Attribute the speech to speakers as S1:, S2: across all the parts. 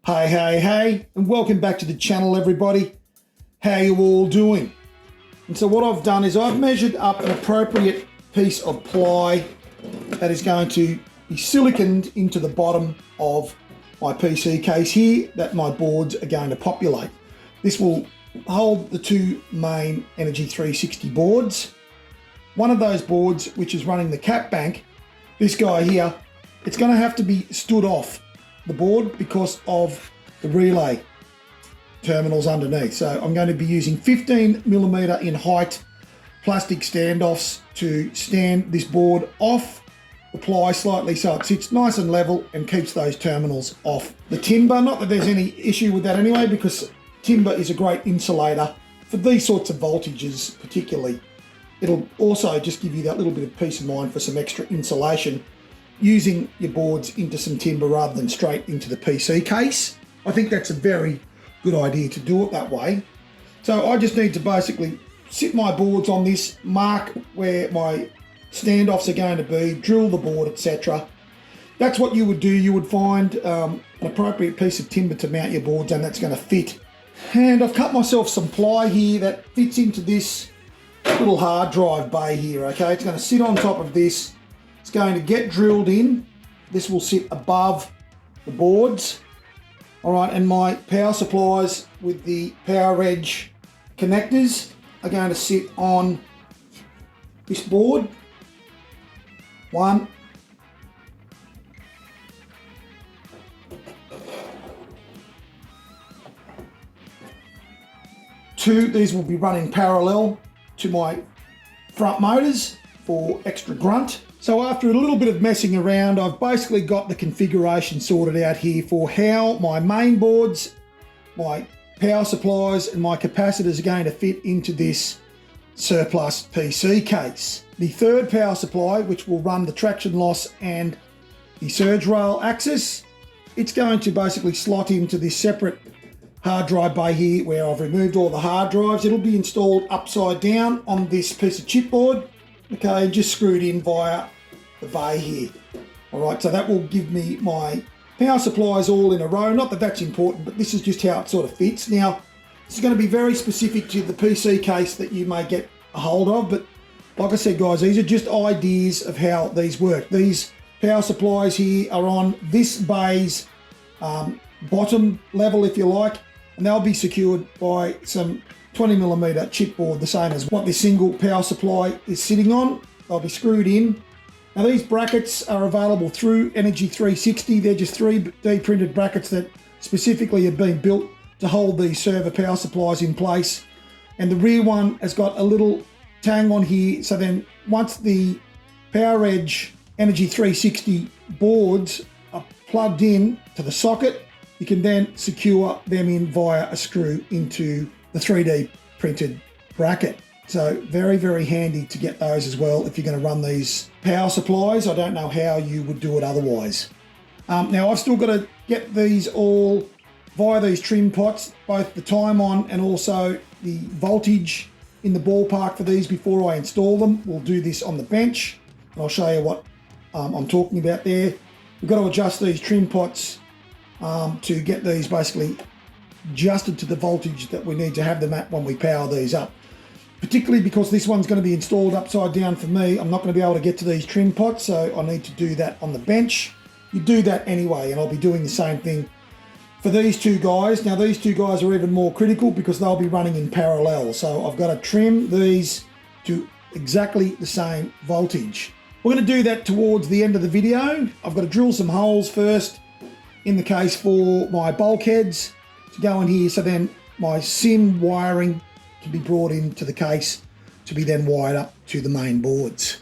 S1: Hey, and welcome back to the channel, everybody. How you all doing? And so what I've done is I've measured up an appropriate piece of ply that is going to be siliconed into the bottom of my PC case here that my boards are going to populate. This will hold the two main Energy 360 boards. One of those boards, which is running the cap bank, this guy here, it's going to have to be stood off the board because of the relay terminals underneath. So I'm going to be using 15mm in height plastic standoffs to stand this board off the ply slightly so it sits nice and level and keeps those terminals off the timber. Not that there's any issue with that anyway, because timber is a great insulator for these sorts of voltages particularly. It'll also just give you that little bit of peace of mind for some extra insulation using your boards into some timber rather than straight into the PC case. I think that's a very good idea to do it that way. So I just need to basically sit my boards on this, mark where my standoffs are going to be, drill the board, etc. That's what you would do. You would find an appropriate piece of timber to mount your boards, and that's going to fit. And I've cut myself some ply here that fits into this little hard drive bay here, okay? It's going to sit on top of this. It's going to get drilled in. This will sit above the boards. All right, and my power supplies with the power edge connectors are going to sit on this board. 1, 2, these will be running parallel to my front motors for extra grunt. So after a little bit of messing around, I've basically got the configuration sorted out here for how my main boards, my power supplies and my capacitors are going to fit into this surplus PC case. The third power supply, which will run the traction loss and the surge rail axis, it's going to basically slot into this separate hard drive bay here where I've removed all the hard drives. It'll be installed upside down on this piece of chipboard. Okay, just screwed in via the bay here. All right, so that will give me my power supplies all in a row. Not that that's important, but this is just how it sort of fits. Now, this is going to be very specific to the PC case that you may get a hold of, but like I said, guys, these are just ideas of how these work. These power supplies here are on this bay's bottom level, if you like, and they'll be secured by some 20mm chipboard, the same as what this single power supply is sitting on. They'll be screwed in. Now these brackets are available through Energy 360. They're just 3D printed brackets that specifically have been built to hold these server power supplies in place. And the rear one has got a little tang on here, so then once the Power Edge Energy 360 boards are plugged in to the socket, you can then secure them in via a screw into the 3D printed bracket. So very, very handy to get those as well if you're going to run these power supplies. I don't know how you would do it otherwise. Now I've still got to get these all via these trim pots, both the time on and also the voltage in the ballpark for these before I install them. We'll do this on the bench, and I'll show you what I'm talking about there. We've got to adjust these trim pots to get these basically adjusted to the voltage that we need to have them at when we power these up. Particularly because this one's going to be installed upside down for me, I'm not going to be able to get to these trim pots, so I need to do that on the bench. You do that anyway, and I'll be doing the same thing for these two guys. Now these two guys are even more critical because they'll be running in parallel, so I've got to trim these to exactly the same voltage. We're going to do that towards the end of the video. I've got to drill some holes first in the case for my bulkheads to go in here, so then my SIM wiring can be brought into the case to be then wired up to the main boards.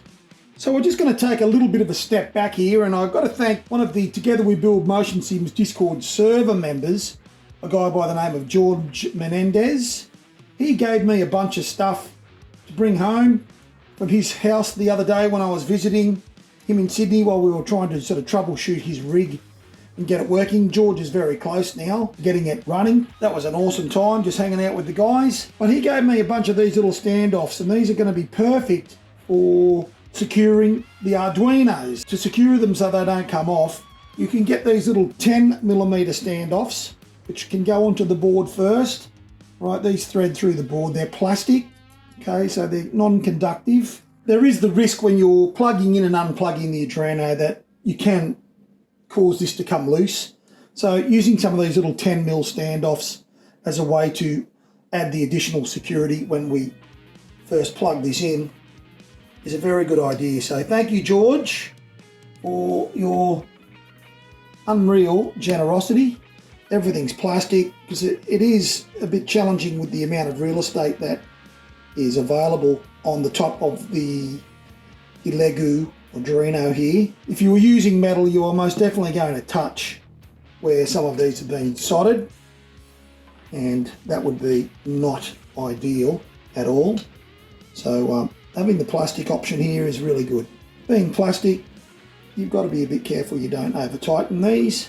S1: So we're just going to take a little bit of a step back here, and I've got to thank one of the Together We Build Motion Sims Discord server members, a guy by the name of George Menendez. He gave me a bunch of stuff to bring home from his house the other day when I was visiting him in Sydney while we were trying to sort of troubleshoot his rig and get it working. George is very close now to getting it running. That was an awesome time just hanging out with the guys. But he gave me a bunch of these little standoffs, and these are going to be perfect for securing the Arduinos. To secure them so they don't come off, You can get these little 10mm standoffs, which can go onto the board first. Right, these thread through the board. They're plastic, okay, so they're non-conductive. There is the risk when you're plugging in and unplugging the Adreno that you can cause this to come loose. So using some of these little 10mm standoffs as a way to add the additional security when we first plug this in is a very good idea. So thank you, George, for your unreal generosity. Everything's plastic because it is a bit challenging with the amount of real estate that is available on the top of the Legu Adreno here. If you were using metal, you are most definitely going to touch where some of these have been soldered, and that would be not ideal at all. So having the plastic option here is really good. Being plastic, you've got to be a bit careful you don't over tighten these.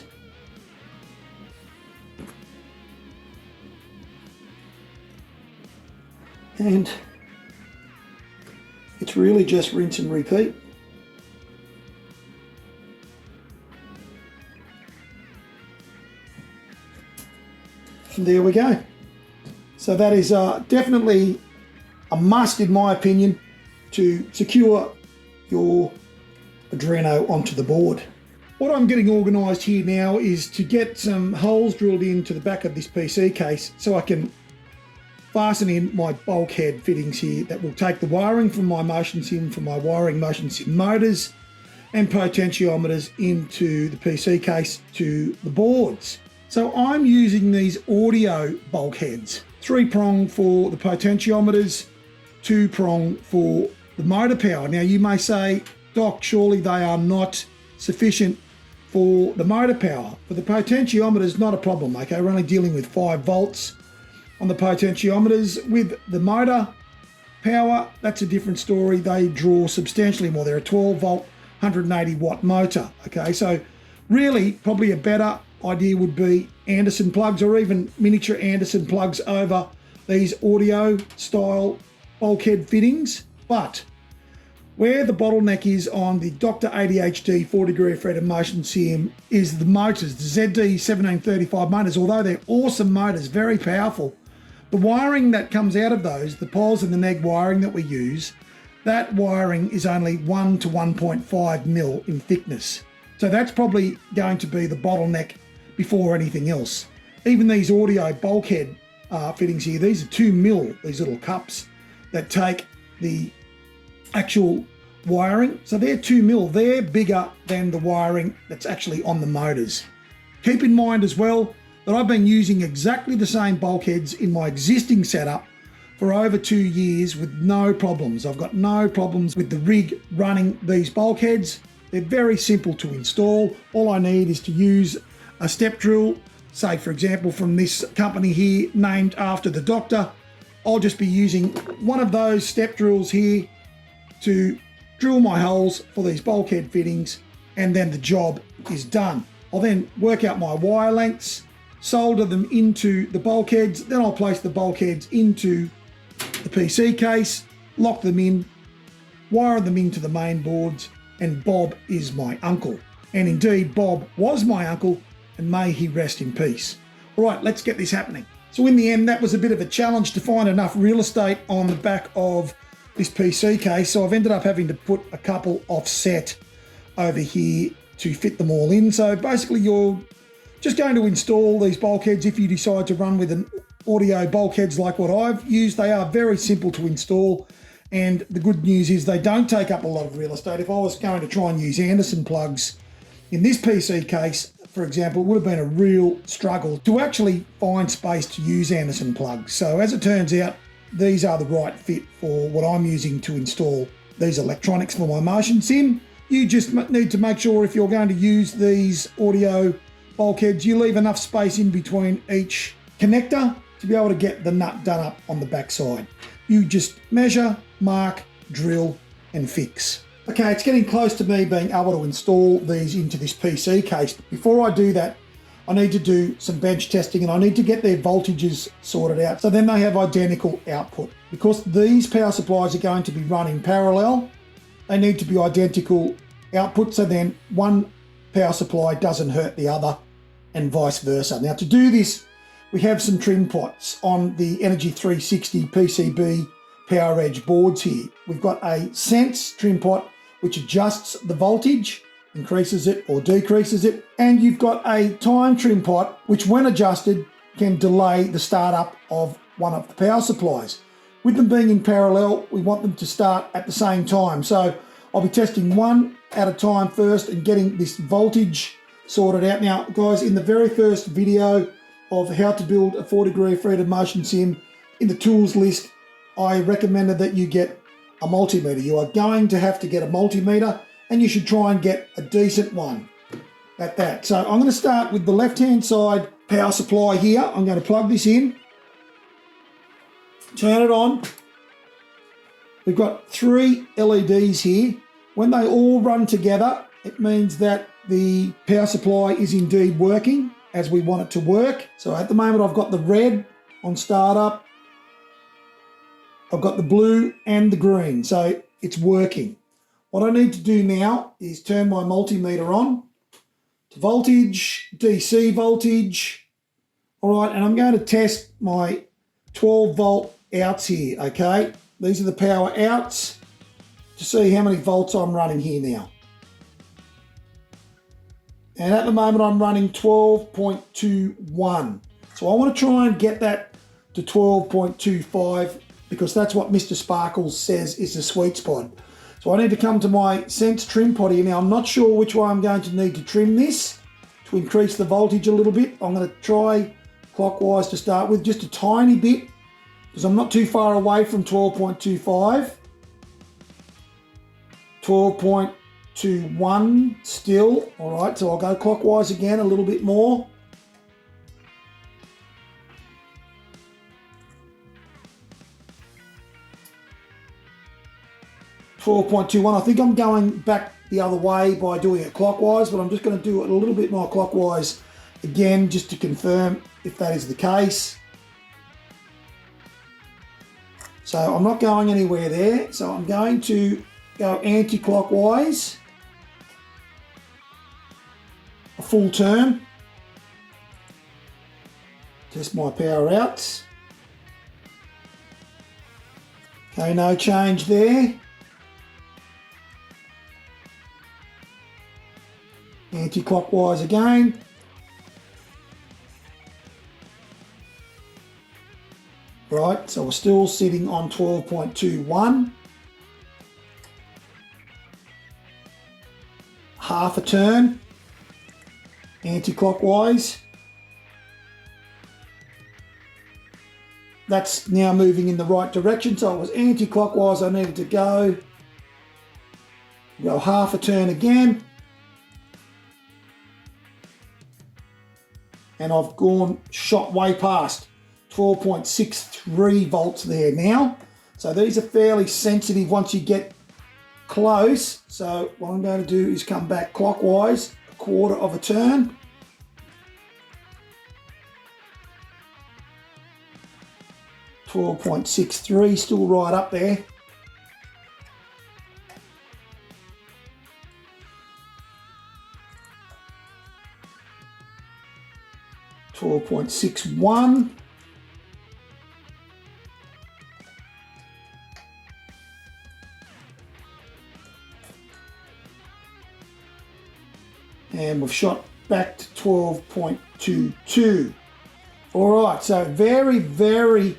S1: And it's really just rinse and repeat. And there we go. So that is definitely a must, in my opinion, to secure your Adreno onto the board. What I'm getting organised here now is to get some holes drilled into the back of this PC case so I can fasten in my bulkhead fittings here that will take the wiring from my motion sim, from my wiring motion sim motors and potentiometers into the PC case to the boards. So I'm using these audio bulkheads, 3-prong for the potentiometers, 2-prong for the motor power. Now you may say, Doc, surely they are not sufficient for the motor power. For the potentiometers, not a problem, okay? We're only dealing with 5 volts on the potentiometers. With the motor power, that's a different story. They draw substantially more. They're a 12 volt, 180 watt motor, okay? So really, probably a better idea would be Anderson plugs, or even miniature Anderson plugs over these audio style bulkhead fittings. But where the bottleneck is on the Dr ADHD 4-degree of freedom motion sim is the motors, the ZD1735 motors. Although they're awesome motors, very powerful, the wiring that comes out of those, the poles and the neg wiring that we use, that wiring is only 1 to 1.5 mil in thickness. So that's probably going to be the bottleneck before anything else. Even these audio bulkhead fittings here, these are 2 mil, these little cups that take the actual wiring. So they're 2 mil, they're bigger than the wiring that's actually on the motors. Keep in mind as well that I've been using exactly the same bulkheads in my existing setup for over 2 years with no problems. I've got no problems with the rig running these bulkheads. They're very simple to install. All I need is to use a step drill, say for example from this company here named after the doctor. I'll just be using one of those step drills here to drill my holes for these bulkhead fittings, and then the job is done. I'll then work out my wire lengths, solder them into the bulkheads, then I'll place the bulkheads into the PC case, lock them in, wire them into the main boards, and Bob is my uncle. And indeed, Bob was my uncle, and may he rest in peace. All right, let's get this happening. So in the end, that was a bit of a challenge to find enough real estate on the back of this PC case, so I've ended up having to put a couple offset over here to fit them all in. So basically you're just going to install these bulkheads if you decide to run with an audio bulkheads like what I've used. They are very simple to install, and the good news is they don't take up a lot of real estate. If I was going to try and use Anderson plugs in this PC case, for example, it would have been a real struggle to actually find space to use Anderson plugs. So as it turns out, these are the right fit for what I'm using to install these electronics for my motion sim. You just need to make sure if you're going to use these audio bulkheads, you leave enough space in between each connector to be able to get the nut done up on the back side. You just measure, mark, drill, and fix. Okay, it's getting close to me being able to install these into this PC case. Before I do that, I need to do some bench testing, and I need to get their voltages sorted out so then they have identical output. Because these power supplies are going to be run in parallel, they need to be identical output, so then one power supply doesn't hurt the other, and vice versa. Now to do this, we have some trim pots on the Energy 360 PCB Power Edge boards here. We've got a Sense trim pot which adjusts the voltage, increases it or decreases it, and you've got a Time trim pot which when adjusted can delay the startup of one of the power supplies. With them being in parallel, we want them to start at the same time. So I'll be testing one at a time first and getting this voltage sorted out. Now guys, in the very first video of how to build a 4-degree freedom motion sim, in the tools list, I recommended that you get a multimeter. You are going to have to get a multimeter, and you should try and get a decent one at that. So I'm going to start with the left-hand side power supply here. I'm going to plug this in, turn it on. We've got 3 LEDs here. When they all run together, it means that the power supply is indeed working as we want it to work. So at the moment I've got the red on startup, I've got the blue and the green, so it's working. What I need to do now is turn my multimeter on to voltage, DC voltage. All right, and I'm going to test my 12 volt outs here, okay? These are the power outs to see how many volts I'm running here now. And at the moment I'm running 12.21. So I want to try and get that to 12.25 because that's what Mr. Sparkles says is the sweet spot. So I need to come to my Sense trim pot here. Now I'm not sure which way I'm going to need to trim this to increase the voltage a little bit. I'm going to try clockwise to start with, just a tiny bit, because I'm not too far away from 12.25. 12.21 still. All right, so I'll go clockwise again a little bit more. I think I'm going back the other way by doing it clockwise, but I'm just going to do it a little bit more clockwise again just to confirm if that is the case. So I'm not going anywhere there, so I'm going to go anti-clockwise a full turn. Test my power outs. Okay, no change there. Anti-clockwise again. Right, so we're still sitting on 12.21. Half a turn, anti-clockwise. That's now moving in the right direction, so it was anti-clockwise I needed to go. Go half a turn again. And I've shot way past 12.63 volts there now. So these are fairly sensitive once you get close. So what I'm going to do is come back clockwise a quarter of a turn. .63, still right up there. .61. And we've shot back to 12.22. All right, so very, very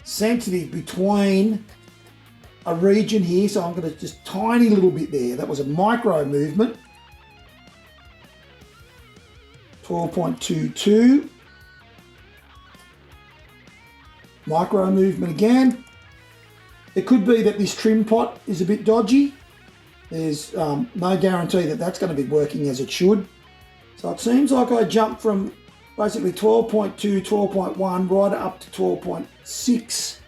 S1: sensitive between a region here. So I'm going to just tiny little bit there. That was a micro movement. 12.22. Micro movement again. It could be that this trim pot is a bit dodgy. There's no guarantee that that's going to be working as it should. So it seems like I jumped from basically 12.2, 12.1 right up to 12.6.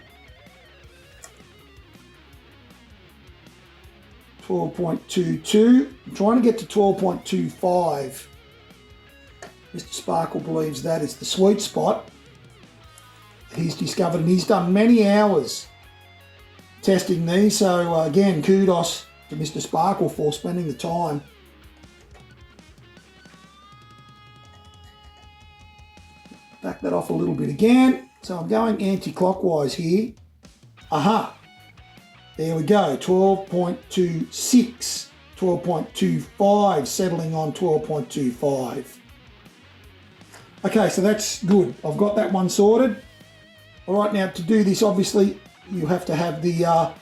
S1: 12.22. I'm trying to get to 12.25. Mr. Sparkle believes that is the sweet spot he's discovered, and he's done many hours testing these. So again, kudos to Mr. Sparkle for spending the time. back that off a little bit again. So I'm going anti-clockwise here. Aha, there we go, 12.26, 12.25, settling on 12.25. Okay, so that's good. I've got that one sorted. All right, now to do this, obviously, you have to have the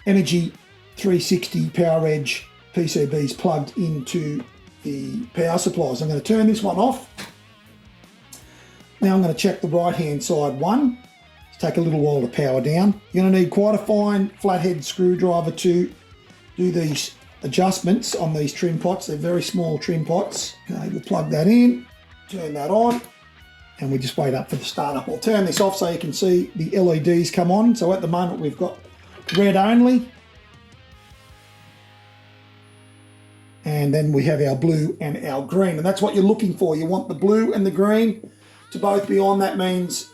S1: Energy 360 Power Edge PCBs plugged into the power supplies. I'm going to turn this one off. Now I'm going to check the right-hand side one. It's take a little while to power down. You're going to need quite a fine flathead screwdriver to do these adjustments on these trim pots. They're very small trim pots. Okay, we'll plug that in, turn that on, and we just wait up for the startup. I'll turn this off so you can see the LEDs come on. So at the moment we've got red only. And then we have our blue and our green. And that's what you're looking for. You want the blue and the green to both be on. That means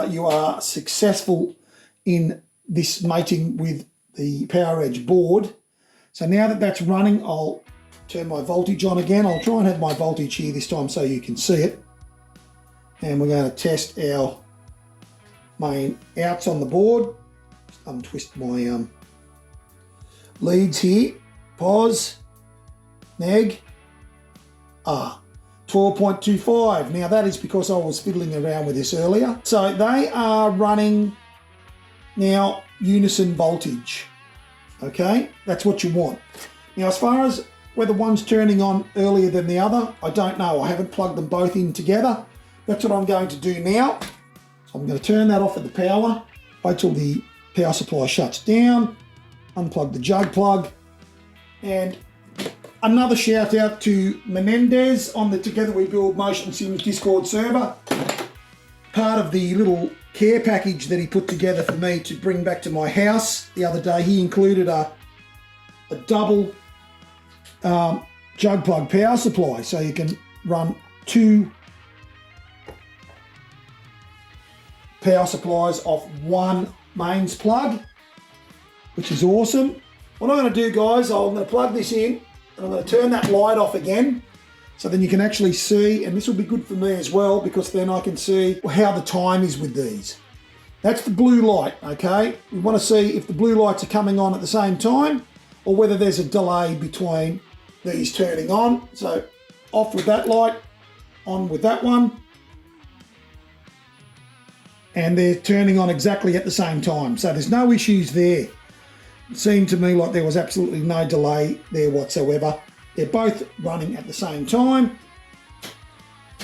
S1: you are successful in this mating with the Power Edge board. So now that that's running, I'll turn my voltage on again. I'll try and have my voltage here this time so you can see it. And we're going to test our main outs on the board. Just untwist my leads here. Pause. Neg. 12.25. Now that is because I was fiddling around with this earlier. So they are running now unison voltage. Okay, that's what you want. Now as far as whether one's turning on earlier than the other, I don't know. I haven't plugged them both in together. That's what I'm going to do now. So I'm going to turn that off at the power, wait till the power supply shuts down, unplug the jug plug, and another shout out to Menendez on the Together We Build Motion Sims Discord server. Part of the little care package that he put together for me to bring back to my house the other day, he included a double jug plug power supply, so you can run 2 power supplies off one mains plug, which is awesome. What I'm going to do, guys, I'm going to plug this in and I'm going to turn that light off again, so then you can actually see, and this will be good for me as well because then I can see how the time is with these. That's the blue light, okay? We want to see if the blue lights are coming on at the same time or whether there's a delay between these turning on. So off with that light, on with that one. And they're turning on exactly at the same time. So there's no issues there. It seemed to me like there was absolutely no delay there whatsoever. They're both running at the same time,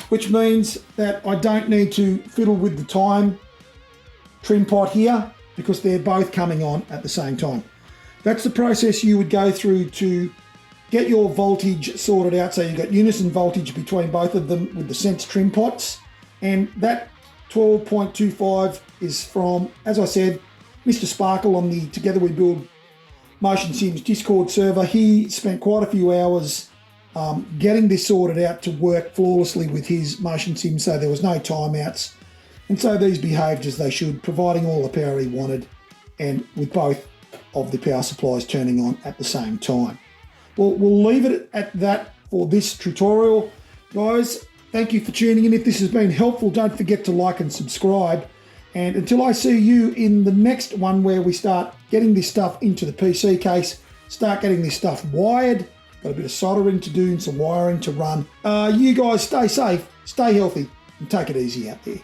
S1: which means that I don't need to fiddle with the time trim pot here because they're both coming on at the same time. That's the process you would go through to get your voltage sorted out. So you've got unison voltage between both of them with the Sense trim pots. And that 12.25 is from, as I said, Mr. Sparkle on the Together We Build Motion Sims Discord server. He spent quite a few hours getting this sorted out to work flawlessly with his motion sim, so there was no timeouts. And so these behaved as they should, providing all the power he wanted and with both of the power supplies turning on at the same time. Well, we'll leave it at that for this tutorial, guys. Thank you for tuning in. If this has been helpful, don't forget to like and subscribe. And until I see you in the next one where we start getting this stuff into the PC case, start getting this stuff wired, got a bit of soldering to do and some wiring to run. You guys stay safe, stay healthy, and take it easy out there.